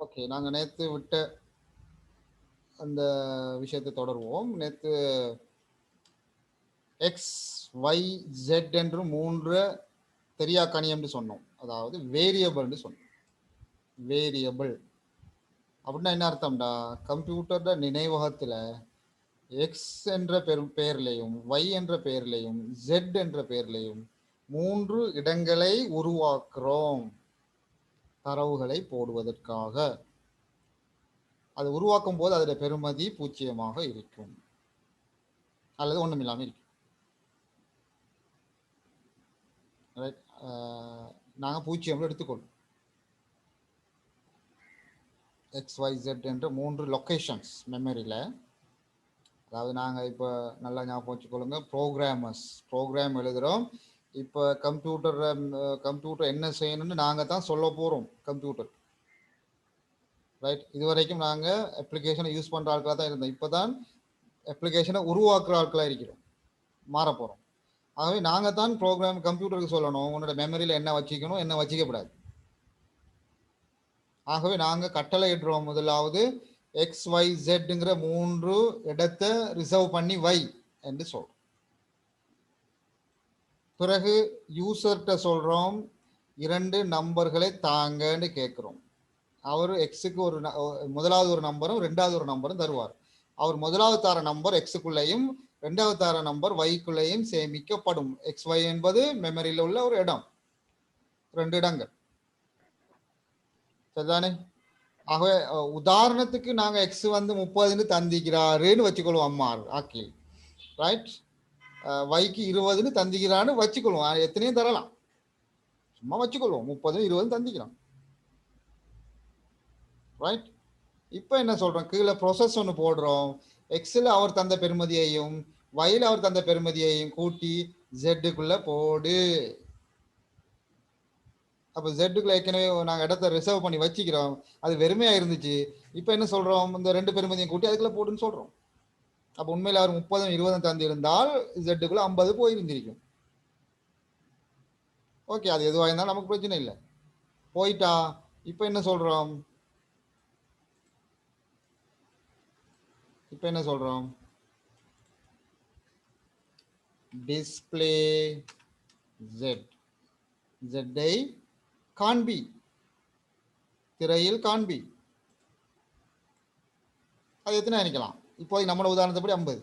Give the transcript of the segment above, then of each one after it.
Okay, நாங்க நேத்து விட்ட அந்த விஷயத்தை தொடருவோம். நேத்து எக்ஸ் ஒய் ஜெட் என்று 3 தெரியாக்கணி என்று சொன்னோம். அதாவது வேரியபிள்னு சொன்னோம். வேரியபிள் அப்படின்னா என்ன அர்த்தம்டா? கம்ப்யூட்டர் நினைவகத்தில் எக்ஸ் என்ற பெயர்லையும் ஒய் என்ற பெயர்லையும் ஜெட் என்ற பெயர்லையும் 3 இடங்களை உருவாக்குறோம் தரவுகளை போடுவதற்காக. அது உருவாக்கும் போது அதோட பெறுமதி 0 இருக்கும் அல்லது ஒன்றுமில்லாமல் இருக்கும். நாங்கள் 0 எடுத்துக்கொள்வோம். XYZ என்ற 3 லொக்கேஷன்ஸ் மெமரியில். அதாவது நாங்கள் இப்போ நல்லா ஞாபகம் வச்சுக்கொள்ளுங்க, ப்ரோக்ராம் எழுதுகிறோம். இப்போ கம்ப்யூட்டர் என்ன செய்யணும்னு நாங்கள் தான் சொல்ல போகிறோம் கம்ப்யூட்டர். ரைட், இது வரைக்கும் நாங்கள் அப்ளிகேஷனை யூஸ் பண்ணுற ஆட்களாக தான் இருந்தோம். இப்போ தான் அப்ளிகேஷனை உருவாக்குற ஆட்களாக இருக்கிறோம், மாற போகிறோம். ஆகவே நாங்கள் தான் ப்ரோக்ராம் கம்ப்யூட்டருக்கு சொல்லணும் உன்னோட மெமரியில் என்ன வச்சுக்கணும் என்ன வச்சுக்கப்படாது. ஆகவே நாங்கள் கட்டளை இடுறோம். முதலாவது XYZங்கிற 3 இடத்தை ரிசர்வ் பண்ணி வை என்று சொல்றோம். பிறகு யூசர்கிட்ட சொல்றோம் 2 நம்பர்களை தாங்கன்னு கேட்குறோம். அவர் எக்ஸுக்கு முதலாவது ஒரு நம்பரும் 2வது ஒரு நம்பரும் தருவார். அவர் முதலாவது தார நம்பர் எக்ஸுக்குள்ளேயும் 2வது தார நம்பர் ஒய்க்குள்ளேயும் சேமிக்கப்படும். XY என்பது மெமரியில் உள்ள ஒரு இடம், 2 இடங்கள். சரிதானே? ஆகவே உதாரணத்துக்கு நாங்கள் எக்ஸ் 30 தந்திக்கிறாருன்னு வச்சுக்கொள்வோம். அம்மா ஆக்கில் ரைட், ஒய்க்கு 20 தந்திக்கிறான்னு வச்சுக்கொள்வோம். எத்தனையும் தரலாம், சும்மா வச்சுக்கொள்வோம். 30 20 தந்திக்கிறான். ரைட், இப்போ என்ன சொல்றோம், கீழே ப்ரொசஸ் ஒன்று போடுறோம். எக்ஸில் அவர் தந்த பெறுமதியையும் ஒயில் அவர் தந்த பெறுமதியையும் கூட்டி ஜெட்டுக்குள்ள போடு. அப்போ ஜெட்டுக்குள்ள ஏற்கனவே நாங்கள் இடத்த ரிசர்வ் பண்ணி வச்சுக்கிறோம், அது வெறுமையாக இருந்துச்சு. இப்போ என்ன சொல்கிறோம், இந்த 2 பெறுமதியும் கூட்டி அதுக்குள்ள போடுன்னு சொல்கிறோம். அப்போ உண்மையில் அவர் 30 20 தந்திருந்தால் ஜெட்டுக்குள்ள 50 போயிருந்திருக்கும். ஓகே, அது எதுவாக இருந்தாலும் நமக்கு பிரச்சனை இல்லை, போயிட்டா. இப்போ என்ன சொல்கிறோம், டிஸ்பிளே ஜெட்டை காண்பி, திரையில் காண்பி. அது எத்தனை நினைக்கலாம்? இப்போதைக்கு நம்மளோட உதாரணத்தைப்படி 50.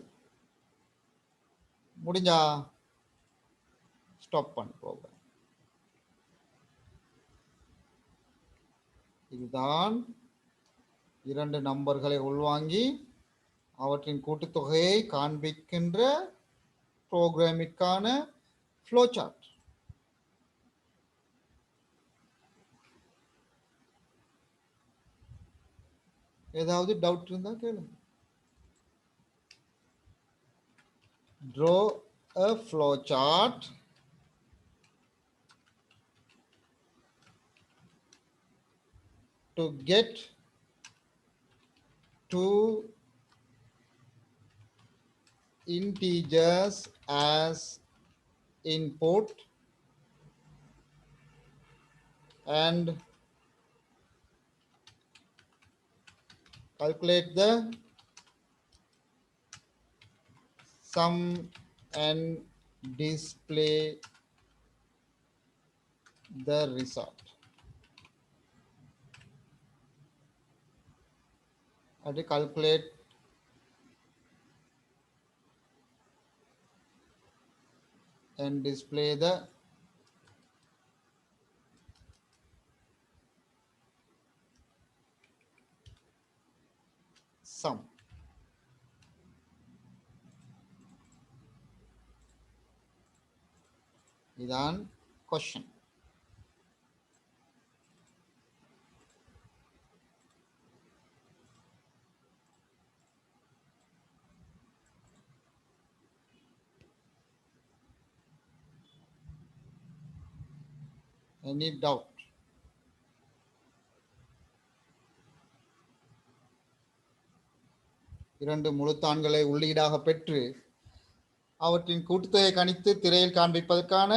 முடிஞ்சா ஸ்டாப் பண்ணு ப்ரோக்ராம். இதுதான் 2 நம்பர்களை உள்வாங்கி அவற்றின் கூட்டுத்தொகையை காண்பிக்கின்ற ப்ரோக்ராமிற்கான ஃப்ளோ சார்ட். ஏதாவது டவுட் இருந்தா கேளுங்க. Draw a flow chart to get two integers as input and calculate the sum and display the result. அது calculate and display the sum. இதான் question. Any doubt? இரண்டு முழுத்தான்களை உள்ளீடாக பெற்று அவற்றின் கூட்டுத்தொகையை கணித்து திரையில் காண்பிப்பதற்கான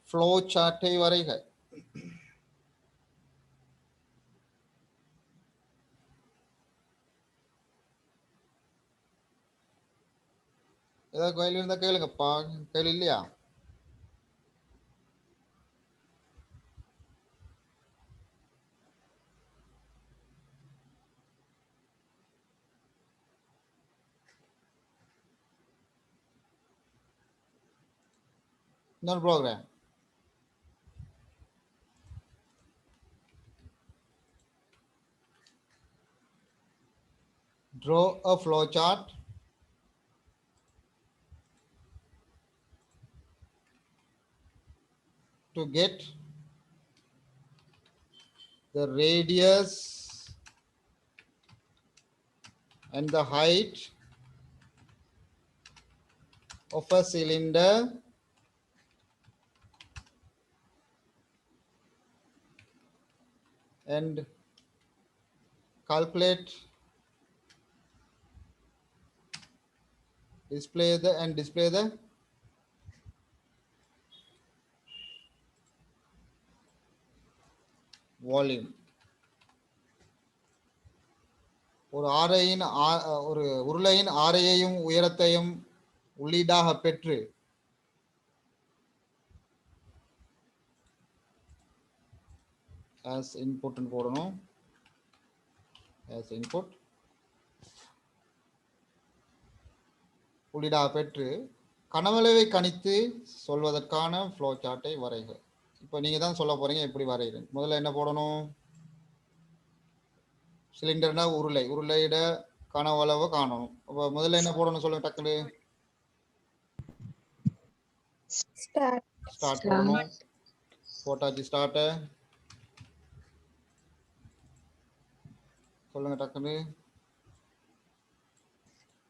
ஃப்ளோ சார்ட்டை வரைக. ஏதாவது கேள்வி இருந்தால் கேளுங்கப்பா. கேள்வி இல்லையா? இன்னொரு program. Draw a flow chart to get the radius and the height of a cylinder and calculate display the volume. ஒரு ஆரையின் ஒரு உருளையின் ஆரையையும் உயரத்தையும் உள்ளீடாக பெற்று as input போடணும். as input உள்ளீடாக பெற்று கனவளவை கணித்து சொல்வதற்கான ஃப்ளோ சார்ட்டை வரைக. இப்போ நீங்க தான் சொல்ல போறீங்க எப்படி வரைகிறேன். முதல்ல என்ன போடணும்? சிலிண்டர்னா உருளையிட கனவளவை காணணும். அப்போ முதல்ல என்ன போடணும் சொல்லுங்க டக்குனு. ஸ்டார்ட் போடணும். போட்டாச்சு ஸ்டார்ட். சொல்லுங்க டக்குனு.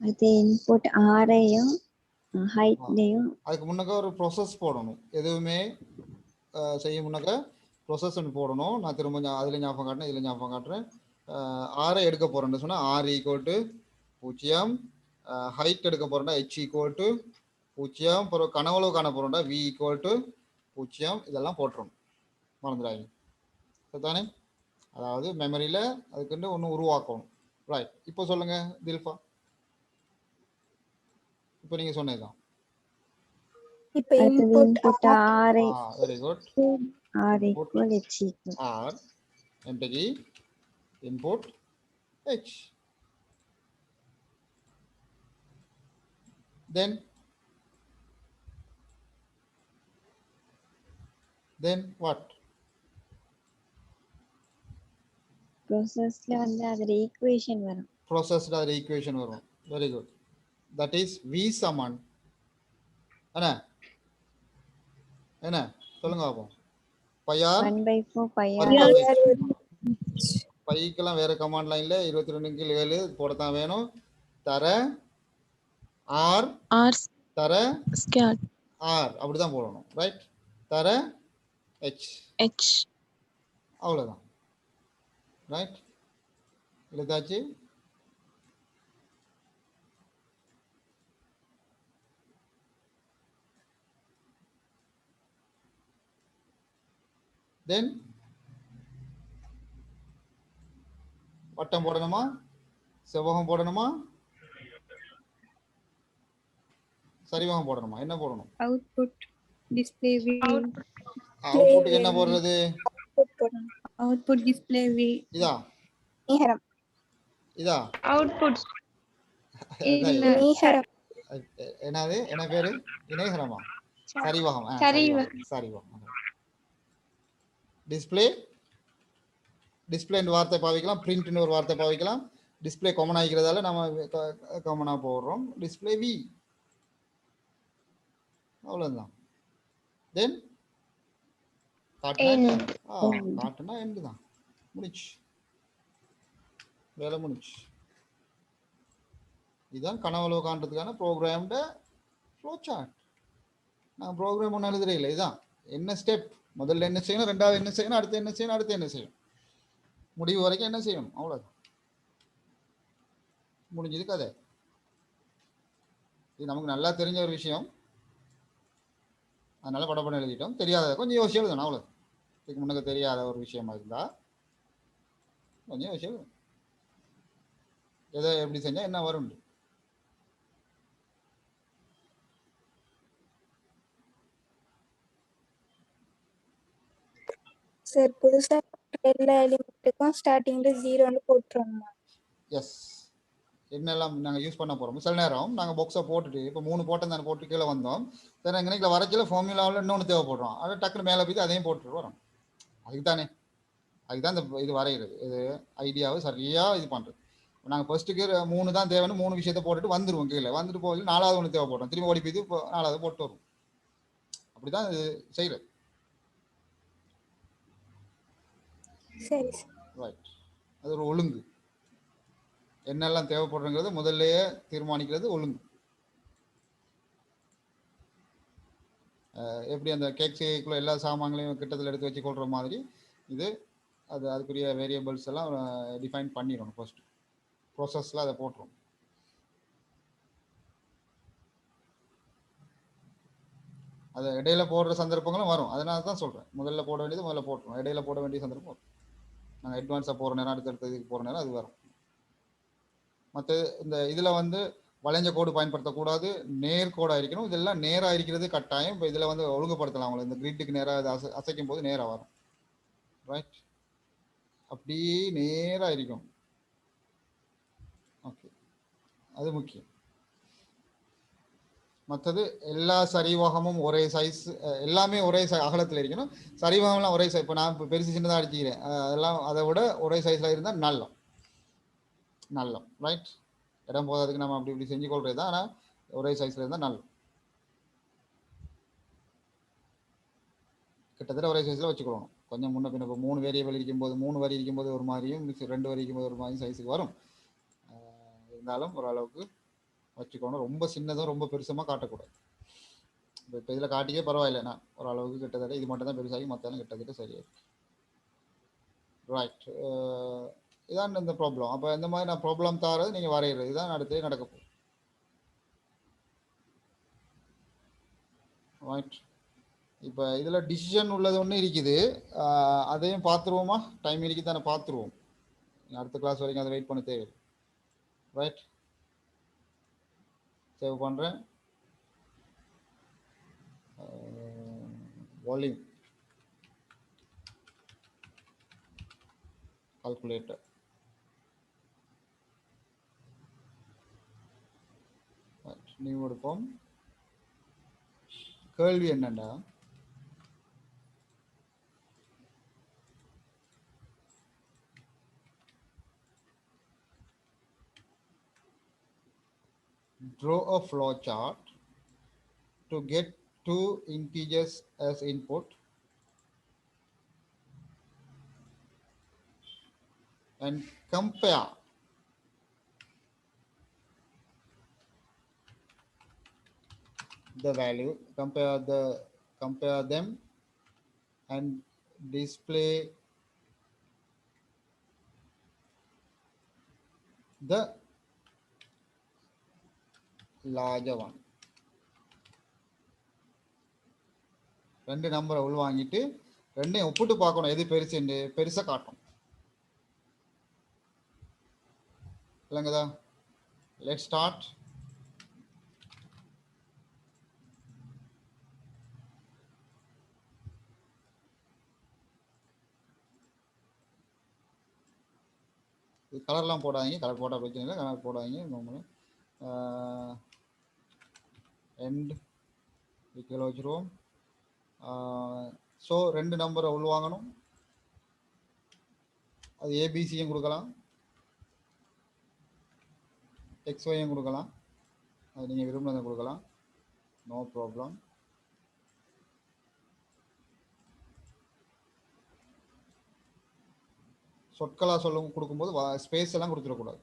அது இன்புட் ஆரையும் ஹைட்லையும் அதுக்கு முன்னக்க ஒரு ப்ரொசஸ் போடணும். எதுவுமே செய்ய முன்னக்க ப்ரொசஸ் போடணும். நான் திரும்ப அதில் ஞாபகம் காட்டுறேன், இதில் ஞாபகம் காட்டுறேன். ஆரை எடுக்க போகிறேன்னு சொன்னால் R = 0, ஹைட் எடுக்க போகிறேன்னா H = 0, அப்புறம் கனவளவு காண போகிறோம்னா V = 0. இதெல்லாம் போட்டுரும், மறந்துடாங்க. சரிதானே? அதாவது மெமரியில் அதுக்குன்னு ஒன்று உருவாக்கணும். ரைட். இப்போ சொல்லுங்கள் தில்ஃபா. இப்போ நீங்கள் சொன்னதுதான். இப்போ இன்புட் ஆரை very good. R = H R empty input H. Then what? ப்ராசஸ்ல வந்து அதோட ஈக்குவேஷன் வரும். ப்ராசஸ்ல அதோட ஈக்குவேஷன் வரும். Very good. That is V சமன் என்ன சொல்லுங்க பாப்போம். பையார் 1/4 பைக்கெல்லாம் வேற கமாண்ட் லைன்ல 22/7 போடத்தான் வேணும். தர R தர ஸ்கேட் R அப்படிதான் போடணும். ரைட். தர H அவ்வளவுதான். ரைட். எழுதாச்சு. தென் வட்டம் போடணுமா, செவ்வகம் போடணுமா, சரிவகம் போடணுமா, என்ன போடணும்? Output display we. அவுட்புட் என்ன போடுறது? Output display V. இதா இதா அவுட்புட் என்னது? என்ன பேரு? இணைகரமா? சரிவகம். சரிவகம். டிஸ்பிளே வார்த்தை பாவிக்கலாம், பிரிண்ட் ஒரு வார்த்தை பாவிக்கலாம். டிஸ்பிளே காமன் ஆகிக்கிறதால நம்ம காமனா போடுறோம் டிஸ்பிளே வி. அவ்வளவுதான். தென் காட்டுனா எண்டு தான், முடிச்சு, வேலை முடிச்சு. இதுதான் கனவளவு காண்றதுக்கான ப்ரோக்ராம்ட ஃப்ளோ சார்ட். நான் ப்ரோக்ராம் ஒன்றும் எழுதுறே இல்லை. இதுதான் என்ன ஸ்டெப், முதல்ல என்ன செய்யணும், ரெண்டாவது என்ன செய்யணும், அடுத்து என்ன செய்யணும், அடுத்து என்ன செய்யணும், முடிவு வரைக்கும் என்ன செய்யணும், அவ்வளோதான். முடிஞ்சது கதை. இது நமக்கு நல்லா தெரிஞ்ச ஒரு விஷயம், அதனால படம் எழுதிட்டோம். தெரியாத கொஞ்சம் யோசிச்சு எழுதணும், அவ்வளோ. இதுக்கு முன்னே தெரியாத ஒரு விஷயமா இருந்தா கொஞ்சம் யோசிச்சு எழுதணும். எதை எப்படி செஞ்சால் என்ன வரும். சார் புதுசா எல்லா எலிமெண்ட்டுக்கும் ஸ்டார்டிங்ல 0ன்னு போட்டுறோம்மா. எஸ், என்னெல்லாம் நாங்கள் யூஸ் பண்ண போகிறோம். சில நேரம் நாங்கள் பாக்ஸை போட்டுட்டு இப்போ 3 போட்டோம் தானே போட்டு கீழே வந்தோம். சரி எங்கள் வரைச்சில ஃபார்முலாவில் இன்னொன்று தேவைப்படுறோம். அதை டக்குன்னு மேலே போய் அதையும் போட்டுட்டு வரோம். அதுக்கு தானே, அதுக்கு தான் இந்த இது வரைகிறது. இது ஐடியாவை சரியாக இது பண்ணுறது. நாங்கள் ஃபர்ஸ்ட்டுக்கு 3 தான் தேவைன்னு 3 விஷயத்தை போட்டுட்டு வந்துடுவோம். கீழே வந்துட்டு போய் 4வது ஒன்று தேவைப்படுறோம். திரும்பி ஓடி போய் இப்போ 4வது போட்டு வரும். அப்படி தான் இது செய்கிறது. சரி சார். ரைட், அது ஒரு ஒழுங்கு. என்னெல்லாம் தேவைப்படுறங்கிறது முதல்லையே தீர்மானிக்கிறது ஒழுங்கு. எப்படி அந்த கேக் செய்யக்குள்ள எல்லா சாமான்களையும் கிட்டத்தில் எடுத்து வச்சு கொள்கிற மாதிரி இது அதுக்குரிய வேரியபிள்ஸ் எல்லாம் டிஃபைன் பண்ணிடணும். ஃபர்ஸ்ட் ப்ரோசஸில் அதை போட்டுரும். அதை இடையில போடுற சந்தர்ப்பங்களும் வரும். அதனால தான் சொல்கிறேன், முதல்ல போட வேண்டியது முதல்ல போட்டுரும், இடையில போட வேண்டிய சந்தர்ப்பம் வரும். நாங்கள் அட்வான்ஸாக போகிற நேரம் அடுத்தடுத்த இதுக்கு போகிற நேரம் அது வரும். மற்ற இந்த இதில் வளைஞ்ச கோடு பயன்படுத்தக்கூடாது, நேர்கோடாக இருக்கணும். இதெல்லாம் நேராக இருக்கிறது கட்டாயம். இப்போ இதில் ஒழுங்குபடுத்தலாம். அவங்களை இந்த கிரிட்டுக்கு நேராக இதை அசைக்கும் போது நேராக வரும். ரைட், அப்படியே நேராக இருக்கும். ஓகே, அது முக்கியம். மற்றது எல்லா சரிவாகமும் ஒரே சைஸ், எல்லாமே ஒரே அகலத்தில் இருக்கணும். சரிவாகம்லாம் ஒரே சைஸ். இப்போ நான் இப்போ பெருசு சின்னதாக அடிச்சுக்கிறேன், அதெல்லாம் அதை விட ஒரே சைஸில் இருந்தால் நல்லம். ரைட், இடம் போதாதுக்கு நம்ம அப்படி இப்படி செஞ்சு கொள்றது தான். ஆனால் ஒரே சைஸில் இருந்தால் நல்லம். கிட்டத்தட்ட ஒரே சைஸில் வச்சுக்கணும். கொஞ்சம் முன்ன பின்ன. இப்போ 3 வேரியபிள் இருக்கும்போது 3 வரி இருக்கும்போது ஒரு மாதிரியும் 2 வரி இருக்கும்போது ஒரு மாதிரியும் சைஸுக்கு வரும். இருந்தாலும் ஓரளவுக்கு வச்சுக்கணும். ரொம்ப சின்னதும் ரொம்ப பெருசமாக காட்டக்கூடாது. இப்போ இதில் காட்டியே பரவாயில்லை. நான் ஓரளவுக்கு கிட்டத்தட்ட இது மட்டும் தான் பெருசாகி மற்றெல்லாம் கிட்டத்தட்ட சரியாயிருக்கு. ரைட், இதான் இந்த ப்ராப்ளம். அப்போ இந்த மாதிரி நான் ப்ராப்ளம் தாரது நீங்கள் வரைகிறது இதுதான் அடுத்து நடக்க போகுது. ரைட், இப்போ இதில் டிசிஷன் உள்ளது ஒன்று இருக்குது. அதையும் பார்த்துருவோமா? டைம் இருக்கு தானே, பார்த்துருவோம். அடுத்த கிளாஸ் வரைக்கும் அதை வெயிட் பண்ண தேவை. ரைட், சேவ் பண்ணுறேன். Volume calculator. நியூ எடுப்போம். கேள்வி என்னண்டா, draw a flow chart to get 2 integers as input and compare the value, compare them and display the larger one. 2 நம்பரை உள்வாங்கிட்டு 2ஐயும் ஒப்பிட்டு பார்க்கணும். எது பெருசுன்னு பெருசாக காட்டும். இல்லைங்கதா? Let start. இது கலர்லாம் போடாதீங்க. கலர் போட்டால் பிரச்சனை இல்லை. கலர் போடாதீங்க. நம்மளும் எண்ட் கீழே வச்சுருவோம். ஸோ 2 நம்பரை உள்வாங்கணும். அது ஏபிசியும் கொடுக்கலாம், எக்ஸ்ஒயும் கொடுக்கலாம். அது நீங்கள் விரும்பினதை கொடுக்கலாம், நோ ப்ராப்ளம். சொற்களாக கொடுக்கும்போது ஸ்பேஸ் எல்லாம் கொடுத்துடக்கூடாது.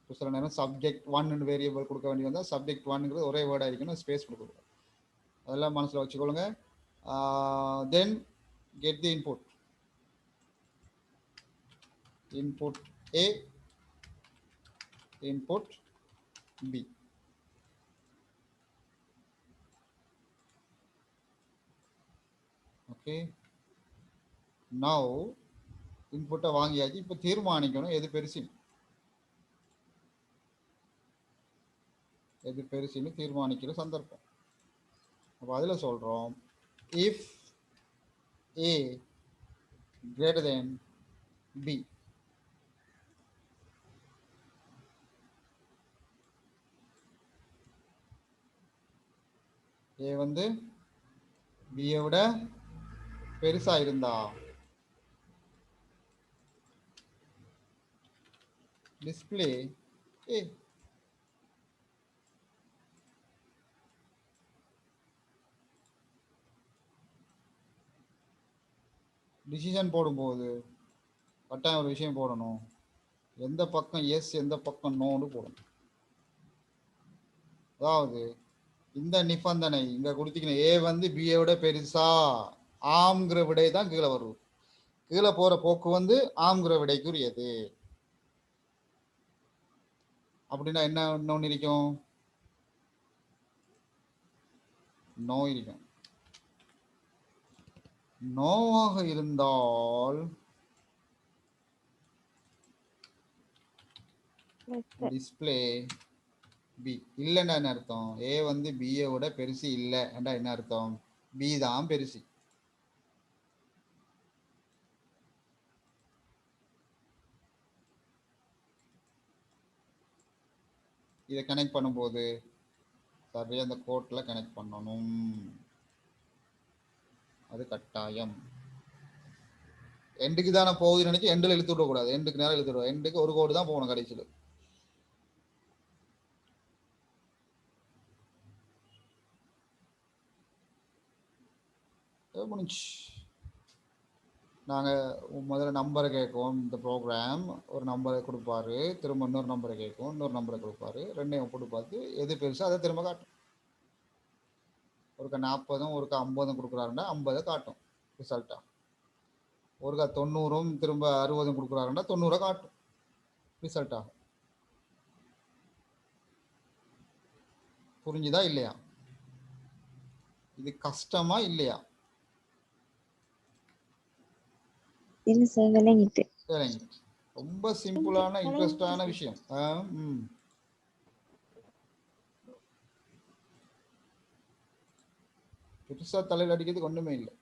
இப்போ சில நேரம் சப்ஜெக்ட் 1 வேரியபிள் கொடுக்க வேண்டிய வந்தால் சப்ஜெக்ட் 1ங்கிறது ஒரே வேர்டாக இருக்கணும், ஸ்பேஸ் கொடுக்கக்கூடாது. அதெல்லாம் மனசில் வச்சுக்கொள்ளுங்க. தென் get the input. Input A, input B. Okay. Now input வாங்கியாச்சு. இப்போ தீர்மானிக்கணும் எது பெருசுன்னு தீர்மானிக்கிற சந்தர்ப்பம். அப்போ அதில் சொல்கிறோம், if A greater than B. A வந்து B விட பெருசா இருந்தா டிஸ்ப்ளே A. டிசிஷன் போடும்போது கட்டாயம் ஒரு விஷயம் போடணும், எந்த பக்கம் எஸ் எந்த பக்கம் நோன்னு போடணும். அதாவது இந்த நிபந்தனை இங்க கொடுத்தீங்கன்னா ஏ வந்து பிஏ விட பெருசா ஆம்ங்கிற விடை தான் கீழே வரும். கீழே போற போக்கு வந்து ஆம்ங்கிற விடைக்குரியது. அப்படின்னா என்ன இன்னொன்று இருக்கும், நோ இருக்கும். நோவாக இருந்தால் டிஸ்பிளே பி. இல்லைன்னா என்ன அர்த்தம், ஏ வந்து பிஏ விட பெருசு இல்லை என்றா என்ன அர்த்தம், பி தான் பெருசு. இதை கனெக்ட் பண்ணும்போது சரியா அந்த கோட்டில் கனெக்ட் பண்ணணும், அது கட்டாயம். எண்டுக்கு தானே போகுதுன்னு நினைச்சு எண்டில் இழுத்து விடக்கூடாது, எண்டுக்கு நேரம் இழுத்து விடுவோம், எண்டுக்கு ஒரு கோடு தான் போகணும் கடைசியில். முடிஞ்சு. நாங்கள் முதல்ல நம்பரை கேட்கும், இந்த ப்ரோக்ராம் ஒரு நம்பரை கொடுப்பாரு, திரும்ப இன்னொரு நம்பரை கேட்கும், இன்னொரு நம்பரை கொடுப்பாரு, ரெண்டையும் போட்டு பார்த்து எது பெருசோ அதை திரும்ப காட்டும். ஒருக்கா 40 ஒருக்கா 50 கொடுக்குறாருன்னா 50 காட்டும் ரிசல்ட்டா. ஒருக்கா 90 திரும்ப 60 கொடுக்குறாருன்னா 90 காட்டும் ரிசல்ட்டா. புரிஞ்சுதா இல்லையா? இது கஷ்டமா இல்லையா? இல்ல சார் விளங்கிட்டு. ரொம்ப சிம்பிளான இன்ட்ரெஸ்டான விஷயம். பெருசா தலையில் அடிக்கிறதுக்கு ஒண்ணுமே இல்லை.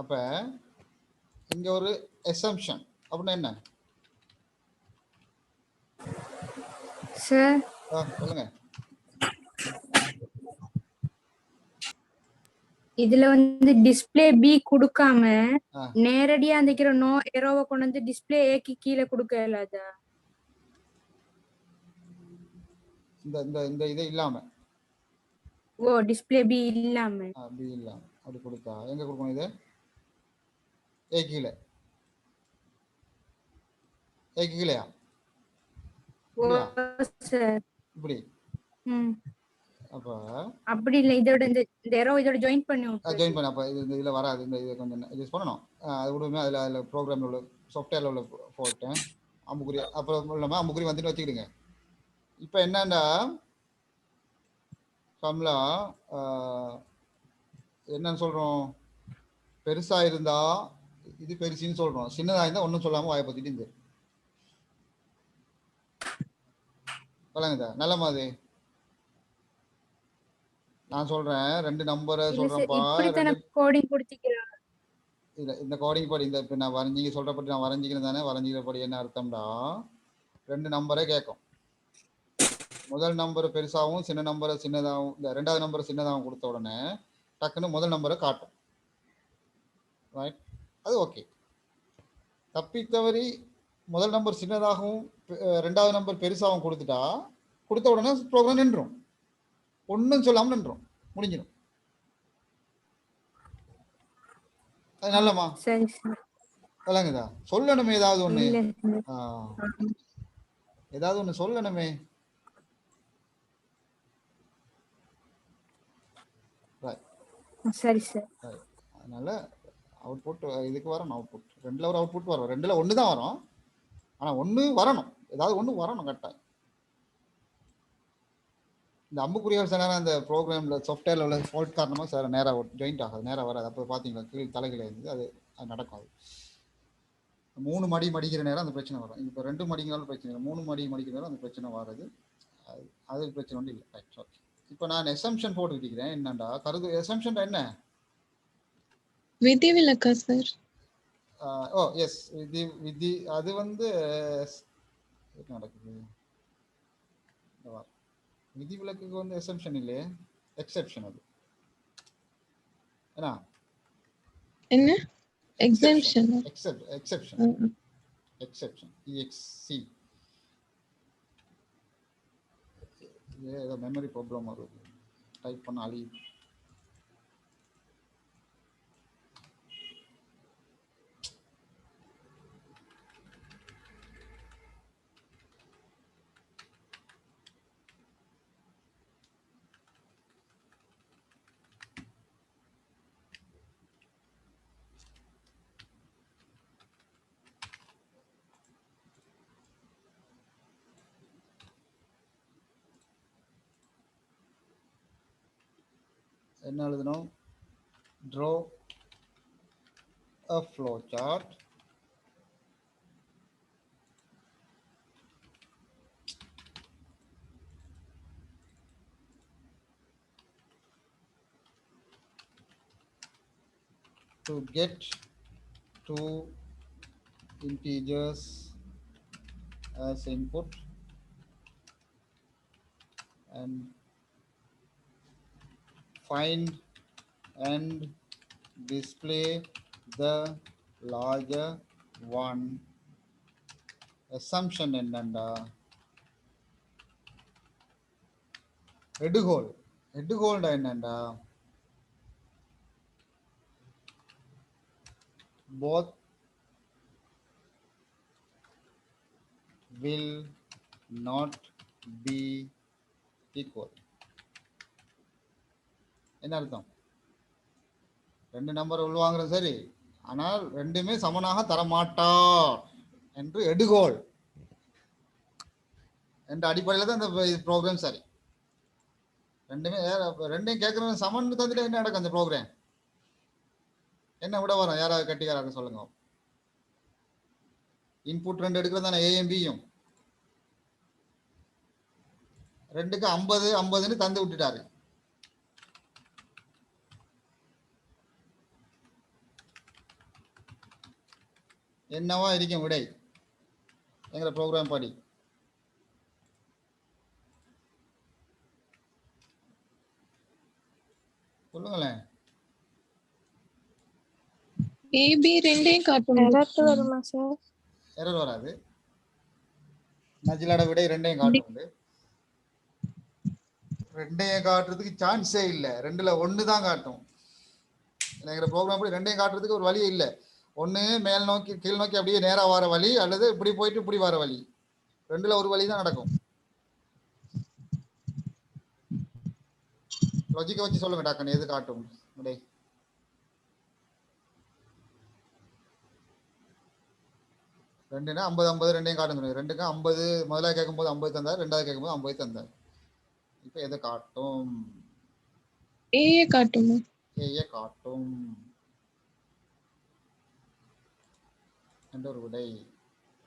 அப்ப இங்க ஒரு அசம்ப்ஷன் அப்படின்னா என்ன சார்? சொல்லுங்க. இதுல வந்து டிஸ்ப்ளே பி கொடுக்காம நேரடியா அந்த நோ ஏரோவை கொண்டு வந்து டிஸ்ப்ளே ஏக்கு கீழே கொடுக்க இல்லாதா? இந்த இந்த இந்த இது இல்லாம, ஓ டிஸ்ப்ளே பி இல்லாம பி இல்லாம அப்படி கொடுத்தா எங்க கொடுக்கணும், இது ஏ கீழே, ஏ கீழேயா? இப்படி. அப்ப அப்படி இல்ல, இதோட இந்த ஏரோ இதோட ஜாயின் பண்ணி ஜாயின் பண்ண. அப்ப இது இதுல வராது, இந்த இதை கொஞ்சம் யூஸ் பண்ணணும். அது விடுமே, அதுல ப்ரோக்ராம்ல உள்ள சாஃப்ட்வேர்ல உள்ள போட்டேன் அம்புக்குறி, அப்புறம் இல்லாம அம்புக்குறி வந்துட்டு வச்சுக்கிடுங்க. இப்ப என்னன்னா கமலா என்னன்னு சொல்றோம், பெருசா இருந்தா இது பெருசுன்னு சொல்றோம், சின்னதா இருந்தா ஒன்னும் சொல்லாம வாயை பத்திட்டு இருந்து வழங்குதா நல்ல மாதிரி. நான் சொல்றேன் ரெண்டு நம்பரை சொல்றேன்ப்பா, இல்ல இந்த கோடிங் படி இந்த இப்ப நான் வரைஞ்சிங்க சொல்றபடி நான் வரைஞ்சிக்கிறேன் தானே, வரைஞ்சிக்கிறபடி என்ன அர்த்தம்டா, ரெண்டு நம்பரை கேட்கும். முதல் நம்பர் பெருசாகவும் சின்ன நம்பரை சின்னதாகவும், இந்த ரெண்டாவது நம்பர் சின்னதாகவும் கொடுத்த உடனே டக்குன்னு முதல் நம்பரை காட்டும். ரைட், அது ஓகே. தப்பித்தவறி முதல் நம்பர் சின்னதாகவும் ரெண்டாவது நம்பர் பெருசாகவும் கொடுத்துட்டா கொடுத்த உடனே ப்ரோக்ராம் நின்றும், ஒன்றும் சொல்லாமல் நின்றும், முடிஞ்சிடும். அது நல்லமா? விளங்குதா? சொல்லணுமே ஏதாவது ஒண்ணு, ஏதாவது ஒண்ணு சொல்லணுமே. சரி சார். அதனால அவுட்புட் இதுக்கு வரணும், அவுட்புட் ரெண்டுல ஒரு அவுட்புட் வரும், ரெண்டுல ஒன்று தான் வரும், ஆனா ஒன்று வரணும், ஏதாவது ஒன்று வரணும் கரெக்டாக. இந்த அம்புக்குறியால் சில நேரம் அந்த ப்ரோக்ராமில் சாஃப்ட்வேரில் உள்ள ஃபால்ட் காரணமாக சார் நேராக ஜாயிண்ட் ஆகாது, நேராக வராது. அப்போ பார்த்தீங்களா கீழ் தலைகளை இருந்து அது அது நடக்கும். அது 3 மடி மடிக்கிற நேரம் அந்த பிரச்சனை வரும். இப்போ 2 மடிங்கனாலும் பிரச்சனை இல்லை, 3 மடி மடிக்கிற நேரம் அந்த பிரச்சனை வராது. அது பிரச்சனை ஒன்றும் இல்லை. Right, okay. இப்போ நான் எசம்ஷன் போட்டுக்கிட்டேன் என்னண்டா கருது எசம்ஷன் என்ன விதிவிலக்கா சார்? ஓ எஸ் விதி விதி அது வந்து என்ன நடக்குது விதிவிலக்குக்கு வந்து எசம்ஷன் இல்லையே எக்ஸெப்ஷன் அது என்ன எக்ஸம்ஷன்? எக்ஸெப்ஷன் எக்ஸெப்ஷன் EXC ஏதோ மெமரி ப்ராப்ளம் வருது டைப் பண்ண அழியுது என்ன எழுதணும் draw a flow chart to get two integers as input and find and display the larger one. Assumption என்னண்டா எடுகோல் எடுகோல்டா என்னண்டா both will not be equal. என்ன அர்த்தம் ரெண்டு நம்பர் உள்வாங்குறது சரி ஆனால் ரெண்டுமே சமனாக தரமாட்டார் என்று எடுகோல் என்ற அடிப்படையில் தான் இந்த ப்ரோக்ராம் சரி ரெண்டையும் கேட்கறது சமன் தந்துட்டு என்ன நடக்கும் அந்த ப்ரோக்ராம் என்ன விட வரும் யாராவது கட்டிக்காராக சொல்லுங்க இன்புட் ரெண்டு எடுக்கிறது தானே ஏயும் பியும் ரெண்டுக்கு 50 தந்து விட்டுட்டாரு என்னவா இருக்கும் விடை எங்க ப்ரோக்ராம் படி சொல்லுங்களேன் ஏபி ரெண்டையும் காட்டணும். வருமா சார்? எரர் வராது நஜிலோட விடை ரெண்டையும் காட்டும் ரெண்டையும் காட்டுறதுக்கு சான்ஸே இல்லை ரெண்டுல ஒன்று தான் காட்டும் எங்கிற ப்ரோக்ராம் படி ரெண்டையும் காட்டுறதுக்கு ஒரு வழியே இல்லை ஒன்று மேல் நோக்கி கீழ் நோக்கி அப்படியே நேராக வர வழி அல்லது இப்படி போயிட்டு இப்படி வர வழி ரெண்டுல ஒரு வழி தான் நடக்கும் லாஜிக்கை வச்சு சொல்லுங்க டாக்கன் எது காட்டும் விடை ரெண்டுன்னா 50 ரெண்டையும் காட்டுங்க ரெண்டுக்கு 50 முதலாக கேட்கும்போது 50 தந்தார் ரெண்டாவது கேட்கும்போது 50 தந்தார் இப்போ எதை காட்டும் ஏஏ காட்டும். ஏஏ காட்டும் என்ற ஒரு விடை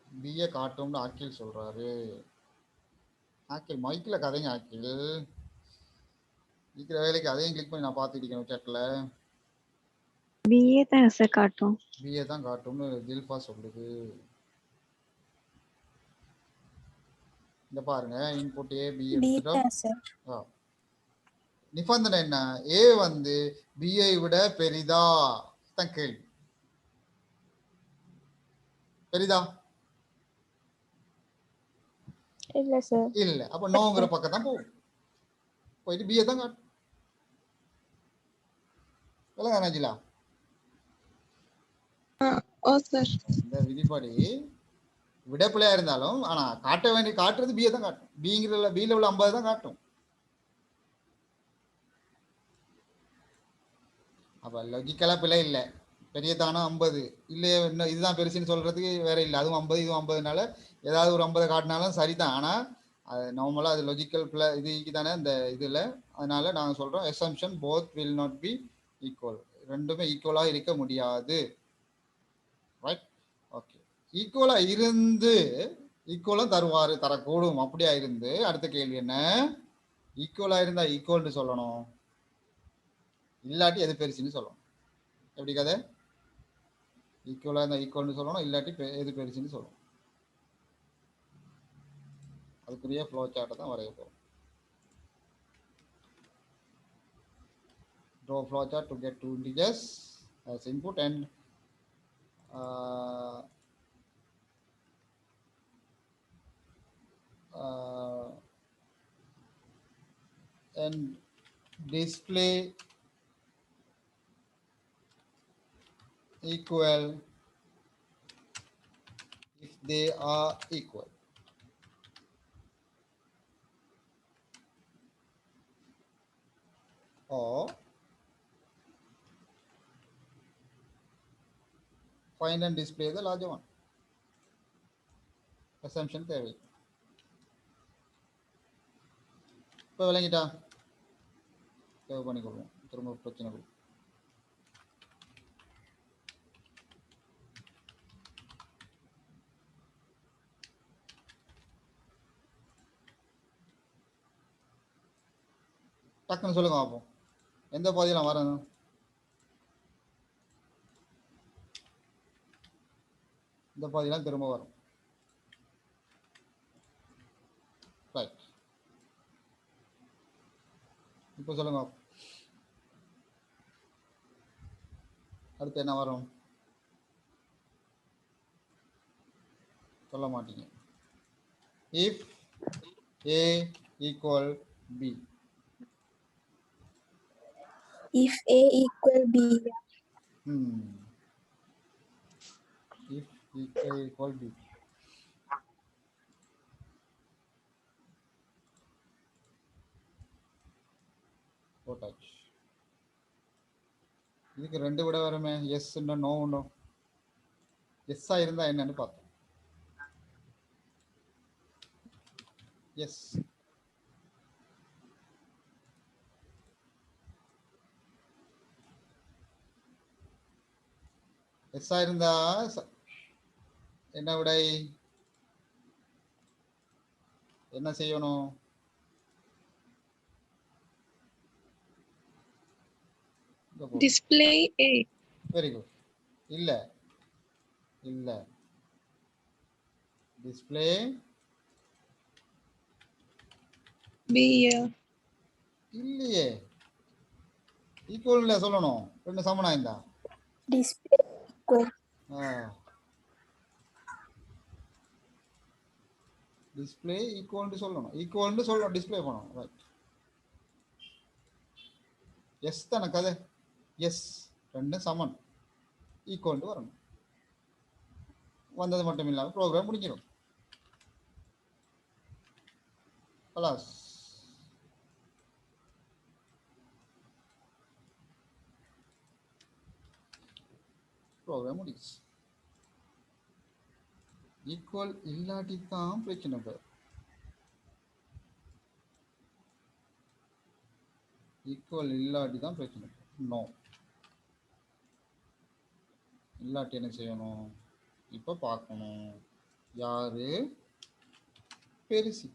பிஏ காட்டும்னு ஆக்கில் சொல்றாரு ஆக்கில் மைக்கில் கதைங்க ஆக்கில் இருக்கிற வேலைக்கு அதையும் கிளிக் பண்ணி நான் பார்த்துக்கிட்டேன் சேட்டில் பிஏ தான் சார் காட்டும். பிஏ தான் காட்டும்னு ஜில்ஃபா சொல்லுது இந்த பாருங்க இன்புட் ஏ பி எடுத்துட்டோம் நிபந்தனை என்ன ஏ வந்து பிஐ விட பெரிதா தான் கேள்வி பெரிதா இல்ல சார். இல்ல அப்ப நோங்கிற பக்கம் தான் போகும் போயிட்டு பிஏ தான் காட்டும் சொல்லுங்க நஜிலா ஓ சார். இந்த விதிப்படி விடப்பிள்ளையா இருந்தாலும் ஆனா காட்டுறது பிஏ தான் காட்டும் பிங்கிறதுல பில உள்ள 50 தான் காட்டும் அப்ப லாஜிக்கலா பிள்ளை இல்லை பெரிய தானம் 50 இல்லையே இன்னும் இதுதான் பெருசுன்னு சொல்றதுக்கு வேற இல்லை அதுவும் 50 இதுவும் 50னால ஏதாவது ஒரு 50 காட்டினாலும் சரிதான் ஆனா அது நார்மலா அது லாஜிக்கல் பிள்ளை இது தானே இந்த இதுல அதனால நாங்க சொல்றோம் assumption both will not be equal ரெண்டுமே ஈக்குவலா இருக்க முடியாது ரைட் ஓகே ஈக்குவலா இருந்து ஈக்குவலும் தரக்கூடும் அப்படியா இருந்து அடுத்த கேள்வி என்ன ஈக்குவலாக இருந்தால் ஈக்குவல்னு சொல்லணும், இல்லாட்டி எது பெருசுன்னு சொல்லணும். எப்படி கதை? ஈக்குவலாக இருந்தால் ஈக்குவல்னு சொல்லணும், இல்லாட்டி எது பெருசுன்னு சொல்லணும். அதுக்குரிய ஃப்ளோ சார்ட்டை தான் வரைய போகிறோம். Draw flow chart to get two integers as input and display equal if they are equal. Or find and display the larger one. Assumption தேவை. இப்போ விளங்கிட்டா? சேவ் பண்ணிக்கொள்வோம். திரும்ப பிரச்சனை கொடுக்கும். டக்குன்னு சொல்லுங்க பார்ப்போம். எந்த பாதியெல்லாம் வரணும்? இந்த பாதியெல்லாம் திரும்ப வரும். ரைட். இப்போ சொல்லுங்க. அடுத்து என்ன வரும்? சொல்ல மாட்டீங்க. If A equal B. If A equal B. If A equal B. போட்டாச்சு. இதுக்கு ரெண்டு விட வருமே, எஸ் நோ உண்டோ. எஸ்ஸா இருந்தா என்னன்னு பார்த்தோம். எஸ் எஸ்ஸா இருந்தா என்ன விடை? என்ன செய்யணும்? Display A. Very good. இல்ல இல்ல டிஸ்ப்ளே B. இல்லையே. ஈக்குவல் சொல்லணும். ரெண்டு சமனா இருந்தா Display equal. டிஸ்ப்ளே ஈக்குவல்னு சொல்லணும். ஈக்குவல்னு சொல்லணும், டிஸ்ப்ளே பண்ணணும். ரைட். எஸ் தானே கதை. எஸ் ரெண்டு சமன் ஈக்குவல்னு வரணும். வந்தது மட்டும் இல்லாமல் ப்ரோக்ராம் முடிஞ்சிடும். கலாஸ். ப்ரோக்ராம் முடிச்சு. ஈக்குவல் இல்லாட்டி தான் பிரச்சனை. ஈக்குவல் இல்லாட்டி தான் பிரச்சனை. நோ இல்லாட்டி என்ன செய்யணும்? இப்போ பார்க்கணும் யாரு பெருசு.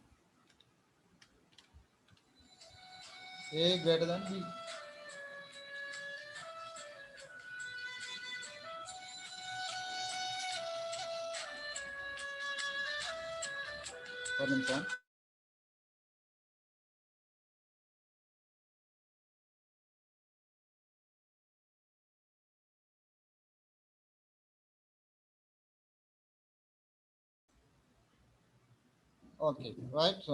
A greater than B. ஒரு நிமிஷம். Okay right.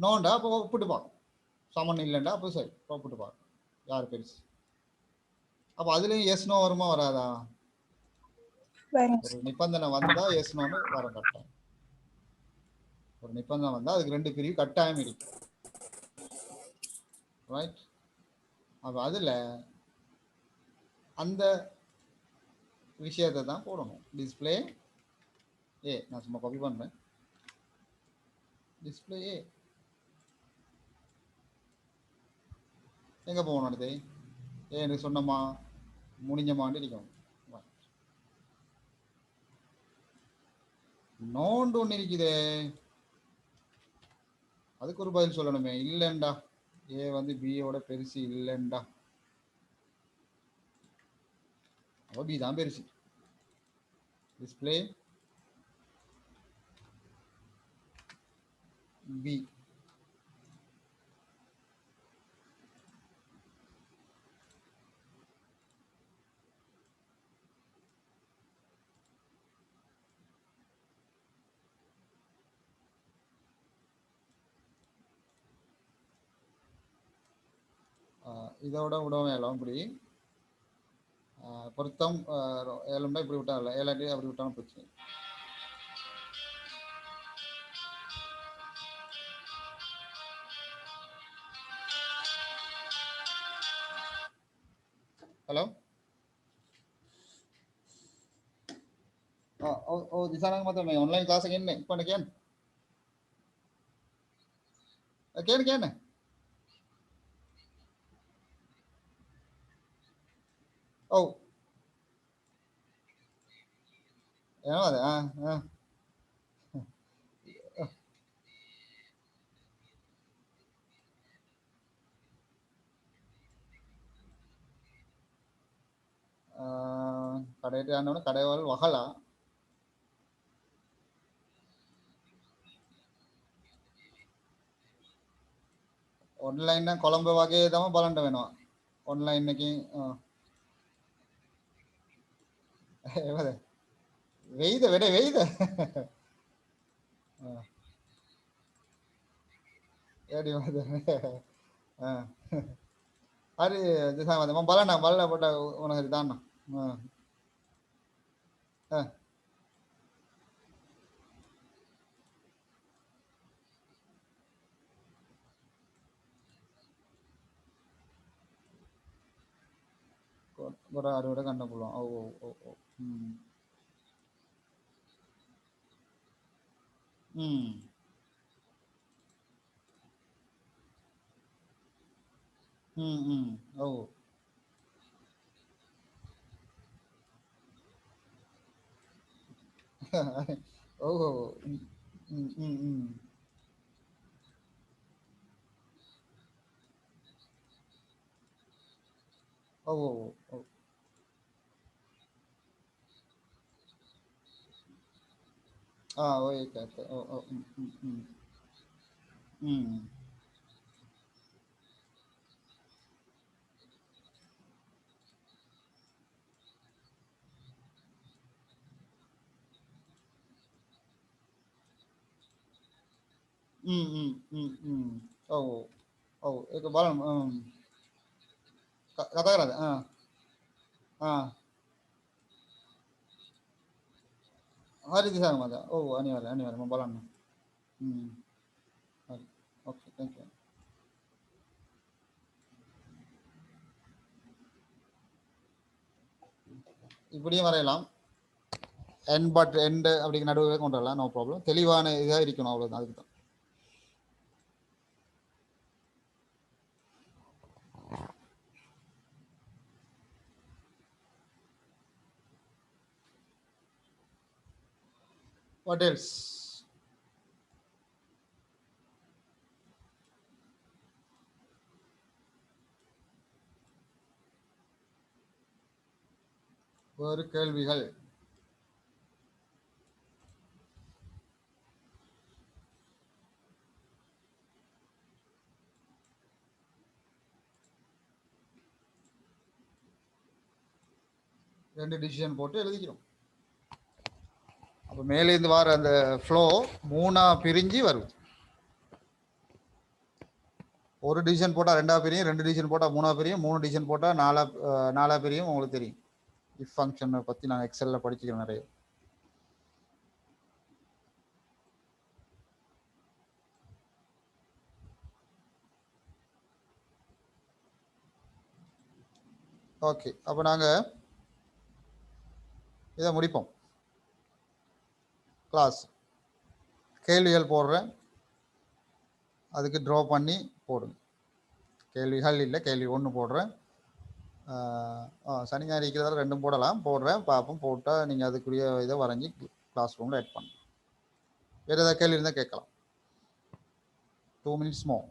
நோண்டா அப்போ ஒப்பிட்டு பார்க்கும். சமன் இல்லைண்டா அப்போ சரி ஒப்பிட்டு பார்க்கும் யார் பெருசு. அப்போ அதுலேயும் எஸ் நோ வருமா வராதா? ஒரு நிபந்தனை வந்தா எஸ் நோன்னு வர கட்டாயம். ஒரு நிபந்தனை வந்தா அதுக்கு ரெண்டு பிரிவு கட்டாயம் இருக்கு. ரைட். அப்போ அதில் அந்த விஷயத்தை தான் போடணும். டிஸ்பிளே ஏ. நான் சும்மா காப்பி பண்ணுறேன். டிஸ்பிளே ஏ எங்கே போகணும்? அடுத்து எனக்கு சொன்னமா முடிஞ்சமான்னு இருக்கணும். நோண்டு ஒன்று இருக்குது. அதுக்கு ஒரு பதில் சொல்லணுமே. இல்லைண்டா, ஏ வந்து பியோட பெருசு இல்லைண்டா, அப்போ பி தான் பெருசு. Display B. இதோட விடவும் எல்லாம் இப்படி பொருத்தம் ஏழுண்டா இப்படி விட்டாங்கல்ல, ஏழாட்டி அப்படி விட்டாலும் பிரச்சனை. ஹலோ, දිසානං මත මේ ඔන්ලයින් ක්ලාස් එකේ ඉන්නේ. ඉක්මනට කියන්න. කියන්න. ඔව්. එනවද? කඩේට යන්න ඕන. කඩේවල් වහලා ඔන්ලයින් නම් කොළඹ වගේ තමයි බලන්න වෙනවා. ඔන්ලයින් එකකින් එහෙමද? වෙයිද වැඩේ වෙයිද? වැඩිමද? හරි දිසාමද මම බලන්න බලලා පොඩ ඕන හරි දාන්න. ගොඩ අරවට ගන්න පුළුවන්. ඔව් ඔව් ඔව් ඔව්. ඔව්. ඔව් ඔව්. ඔව් ඔව් ඔව්. ඔය එක ඇත්ත. ඔව් ඔව්. ඔව් ඔව්. ඒක බලමු. කතා කරාද? හරි දිසාව මත. ඔව් අනිවාර්යෙන් මම බලන්න. හරි. ඕකේ thank you. இப்படியும் வரையலாம். என் பட் எண்ட் அப்படிங்க நடுவே கொண்டு வரலாம். No problem. தெளிவான இதாக இருக்கணும், அவ்வளோதான். அதுக்கு தான். What else? வேறு கேள்விகள்? ரெண்டு டிசிஷன் போட்டு எழுதிக்கிறோம். அப்போ மேலேருந்து வர அந்த ஃப்ளோ 3ஆ பிரிஞ்சு வரும். ஒரு டிசிஷன் போட்டால் 2ஆ பிரியும், 2 டிசிஷன் போட்டால் 3ஆ பிரியும், 3 டிசிஷன் போட்டால் 4ஆ பிரியும். உங்களுக்கு தெரியும். இஃப் ஃபங்க்ஷனை பற்றி நாங்கள் எக்ஸலில் படிச்சுக்கிறோம் நிறைய. ஓகே, அப்போ நாங்கள் இதை முடிப்போம். கிளாஸ் கேள்விகள் போடுறேன், அதுக்கு ட்ரா பண்ணி போடுங்க. கேள்விகள் இல்லை, கேள்வி 1 போடுறேன். சனி ஞாயிறு இருக்கிறதால 2 போடுறேன் பார்ப்போம். போட்டால் நீங்கள் அதுக்குரிய இதை வரைஞ்சி கிளாஸ் ரூமில் ஆட் பண்ணலாம். வேறு ஏதாவது கேள்வி இருந்தால் கேட்கலாம். 2 minutes more.